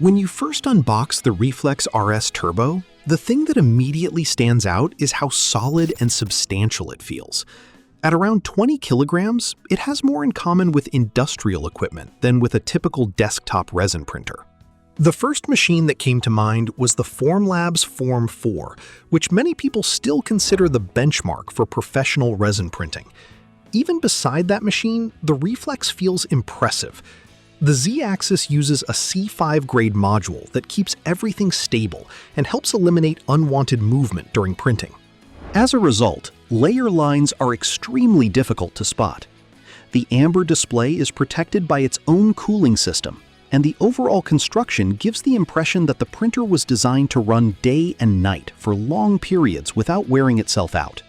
When you first unbox the Reflex RS Turbo, the thing that immediately stands out is how solid and substantial it feels. At around 20 kilograms, it has more in common with industrial equipment than with a typical desktop resin printer. The first machine that came to mind was the Formlabs Form 4, which many people still consider the benchmark for professional resin printing. Even beside that machine, the Reflex feels impressive. The Z-axis uses a C5 grade module that keeps everything stable and helps eliminate unwanted movement during printing. As a result, layer lines are extremely difficult to spot. The amber display is protected by its own cooling system, and the overall construction gives the impression that the printer was designed to run day and night for long periods without wearing itself out.